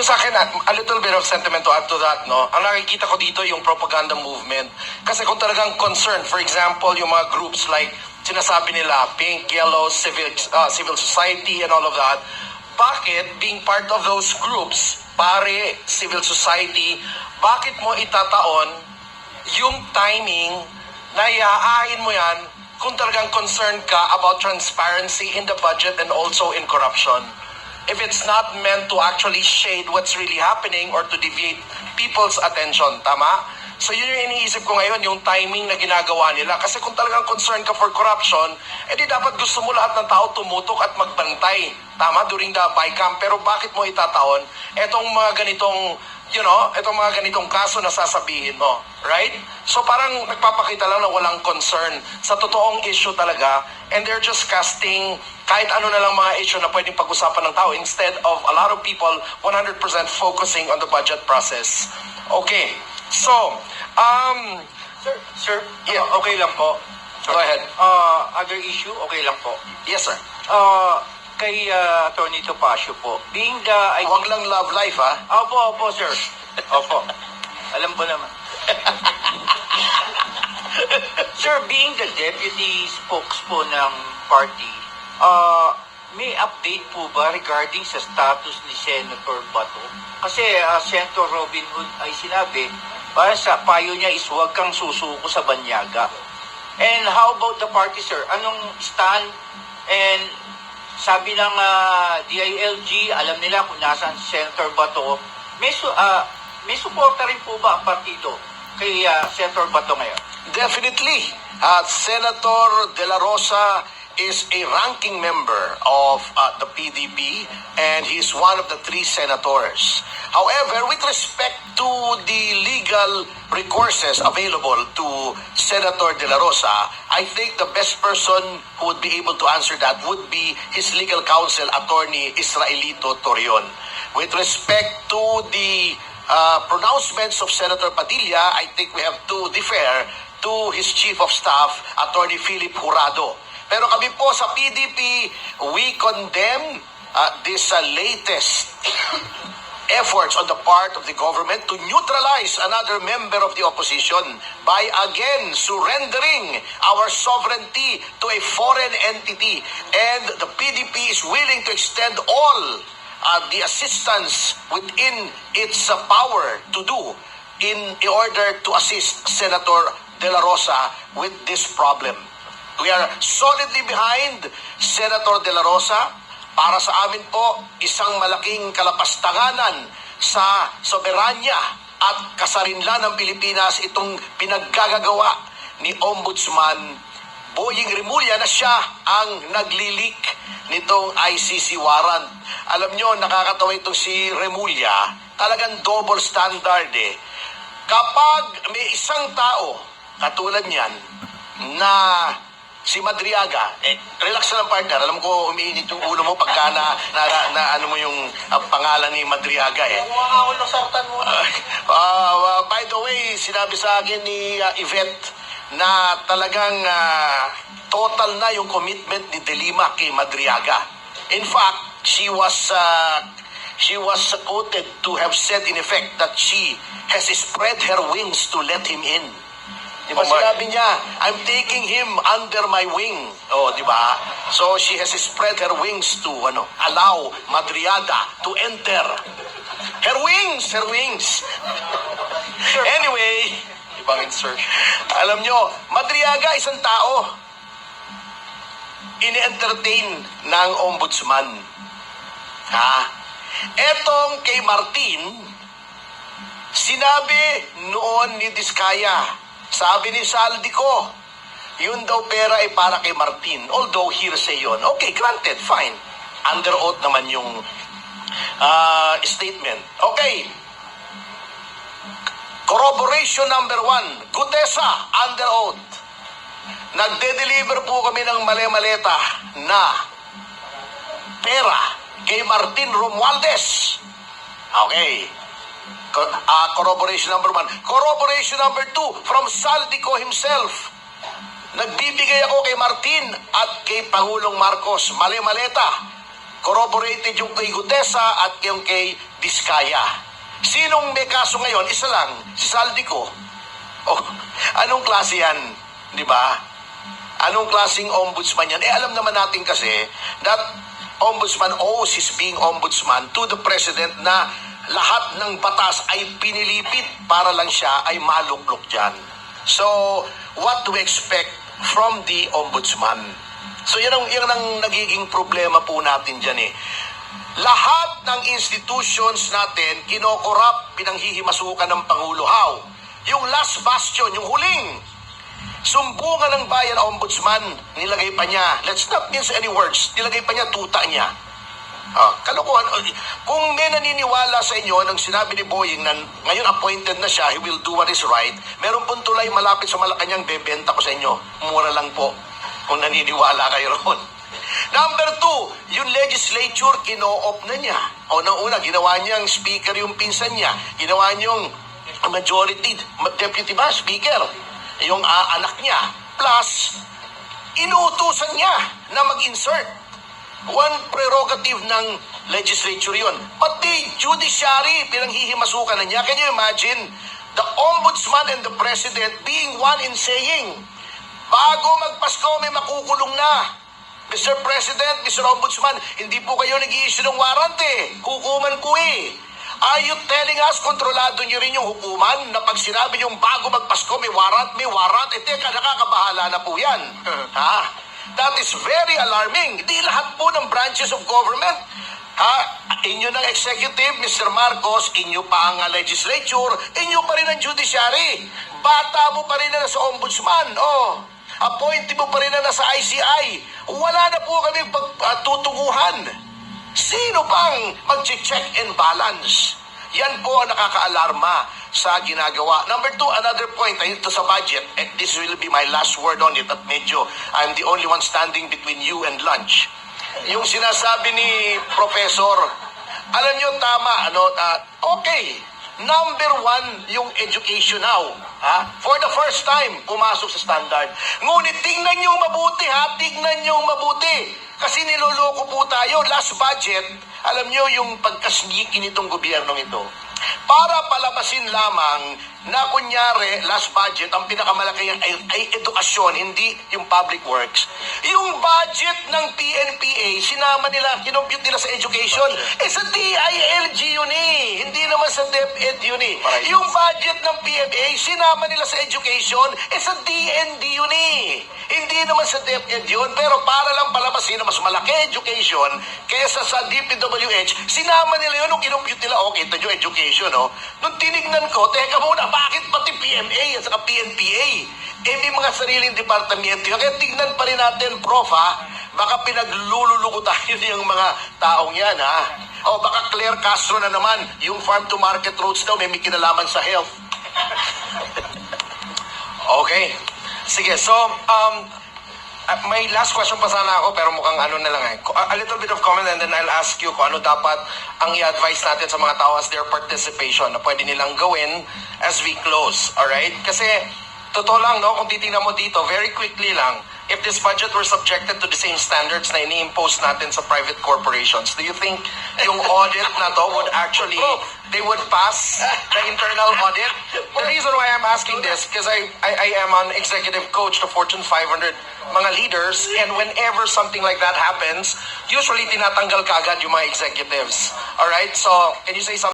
yung sa akin, a little bit of sentiment to add to that, no? Ang nakikita ko dito yung propaganda movement. Kasi kung talagang concerned, for example, yung mga groups like sinasabi nila, pink, yellow, civil society and all of that, bakit being part of those groups, pare, civil society, bakit mo itataon yung timing na iaahin mo yan kung talagang concerned ka about transparency in the budget and also in corruption? If it's not meant to actually shade what's really happening or to deviate people's attention, tama? So yun yung iniisip ko ngayon, yung timing na ginagawa nila. Kasi kung talagang concerned ka for corruption, edi dapat gusto mo lahat ng tao tumutok at magbantay, tama, during the BICAM. Pero bakit mo itataon etong mga ganitong, etong mga ganitong kaso na sasabihin mo, right? So parang nagpapakita lang na walang concern sa totoong issue talaga, and they're just casting kahit ano na lang mga issue na pwedeng pag-usapan ng tao instead of a lot of people 100% focusing on the budget process. Okay, so, Sir, Yeah. okay lang po. go ahead. Other issue, okay lang po. Yes, sir. Kay Atty. Topacio po, being the... Huwag lang love life, ha? Opo, sir. Opo. Alam ko naman. Sir, being the deputy spokespo ng party, may update po ba regarding sa status ni Senator Bato? Kasi Senator Robin Hood ay sinabi, para sa payo niya is huwag kang susuko sa banyaga. And how about the party, sir? Anong stand? And sabi ng DILG, alam nila kung nasaan si Senator Bato. May suporta rin po ba ang partido kay Senator Bato ngayon? Definitely. Senator De La Rosa is a ranking member of the PDP, and he's one of the 3 senators. However, with respect to the legal recourses available to Senator De La Rosa, I think the best person who would be able to answer that would be his legal counsel, Attorney Israelito Torion. With respect to the pronouncements of Senator Padilla, I think we have to defer to his Chief of Staff, Attorney Philip Jurado. Pero kami po sa PDP, we condemn this latest efforts on the part of the government to neutralize another member of the opposition by again surrendering our sovereignty to a foreign entity. And the PDP is willing to extend all the assistance within its power to do in order to assist Senator De La Rosa with this problem. We are solidly behind Senator De La Rosa. Para sa amin po, isang malaking kalapastanganan sa soberanya at kasarinlan ng Pilipinas itong pinaggagawa ni Ombudsman Boying Rimulya na siya ang naglilik nitong ICC warrant. Alam nyo, nakakatawa itong si Rimulya, talagang double standard eh. Kapag may isang tao, katulad niyan, na si Madriaga, relax na lang partner. Alam ko umiinit yung ulo mo pagka na ano mo yung pangalan ni Madriaga eh. Ako ng sartan mo. By the way, sinabi sa akin ni Yvette na talagang total na yung commitment ni De Lima kay Madriaga. In fact, she was quoted to have said in effect that she has spread her wings to let him in. Diba sinabi niya, I'm taking him under my wing. Oh, diba? So she has spread her wings to allow Madriaga to enter. Her wings, her wings. Anyway, ibang insert. Alam nyo, Madriaga isang tao. Ini-entertain ng ombudsman. Etong kay Martin, sinabi noon ni Diskaya, sabi ni Saldico, yun daw pera ay para kay Martin. Although hearsay yun. Okay, granted, fine. Under oath naman yung statement. Okay. Corroboration number 1. Gutesa, under oath. Nagde-deliver po kami ng male-maleta na pera kay Martin Romualdez. Okay. Corroboration number 1. Corroboration number 2 from Saldico himself. Nagbibigay ako kay Martin at kay Pangulong Marcos male-maleta. Corroborated yung kay Gutesa at yung kay Diskaya. Sinong may kaso ngayon? Isa lang, si Saldico. Oh, anong klase yan? Di ba? Anong klaseng ombudsman yan? Alam naman natin kasi that ombudsman owes his being ombudsman to the president na lahat ng batas ay pinilipit para lang siya ay maluklok dyan. So, what do we expect from the ombudsman? So, yan ang nagiging problema po natin dyan eh. Lahat ng institutions natin, kinokorap, pinanghihimasukan ng Pangulo. How? Yung last bastion, yung huling sumbungan ng bayan ombudsman, nilagay pa niya, let's not mince any words, nilagay pa niya tuta niya. Kalokohan. Kung may naniniwala sa inyo nang sinabi ni Boying na ngayon appointed na siya, he will do what is right, meron pong tulay malapit sa Malacanang, bebenta ko sa inyo. Mura lang po kung naniniwala kayo roon. Number 2, yung legislature, kino-op na niya. O una, ginawa niyang speaker yung pinsan niya. Ginawa niyang majority, deputy ba, speaker, yung anak niya. Plus, inuutusan niya na mag-insert. One prerogative ng legislature yun. Pati judiciary, pinanghihimasukan na niya. Can you imagine the ombudsman and the president being one in saying, bago magpasko, may makukulong na. Mr. President, Mr. Ombudsman, hindi po kayo nag-i-issue ng warrant eh. Hukuman ko eh. Are you telling us, kontrolado niyo rin yung hukuman na pag sinabi yung bago magpasko, may warrant? Eh, teka, nakakabahala na po yan. Ha? That is very alarming. Di lahat po ng branches of government. Ha? Inyo ng executive, Mr. Marcos, inyo pa ang legislature, inyo pa rin ang judiciary. Bata mo pa rin na sa ombudsman. Appointee mo pa rin na sa ICI. Wala na po kami tutunguhan. Sino pang mag-check and balance? Yan po ang nakaka-alarma sa ginagawa. Number 2, another point, ito sa budget, and this will be my last word on it, at medyo I'm the only one standing between you and lunch. Yung sinasabi ni Professor, alam nyo, tama, okay, number 1, yung education now. For the first time, pumasok sa standard. Ngunit tingnan nyo mabuti, tingnan nyo mabuti. Kasi niloloko po tayo. Last budget, alam nyo yung pagkasniki nitong gobyernong ito. Para palabasin lamang na kunyari, last budget, ang pinakamalaki ay edukasyon, hindi yung public works. Yung budget ng PNPA, sinama nila, kinompute nila sa education. Sa DILG yun eh. Hindi naman sa DepEd yun eh. Yung budget ng PMA, sinama nila sa education, sa DND yun eh. Hindi naman sa DepEd yun, pero para lang palabasin na mas malaki education kaysa sa DPWH, sinama nila yun nung kinompute nila, okay, ito yung education, no? Nung tinignan ko, teka muna, bakit pati PMA at saka PNPA? May mga sariling departamento. Kaya tignan pa rin natin, Prof, baka pinaglululuko tayo yung mga taong yan, O baka Claire Castro na naman, yung farm to market roads daw, may kinalaman sa health. Okay. Sige, so, may last question pa sana ako, pero mukhang ano na lang a little bit of comment and then I'll ask you kung ano dapat ang i-advise natin sa mga tao as their participation na pwede nilang gawin as we close. Alright? Kasi, totoo lang, no? Kung titingnan mo dito, very quickly lang, if this budget were subjected to the same standards na ini-impose natin sa private corporations, do you think yung audit na to would actually, they would pass the internal audit? The reason why I'm asking this, because I am an executive coach to Fortune 500 mga leaders, and whenever something like that happens, usually tinatanggal kaagad yung mga executives. Alright? So, can you say something?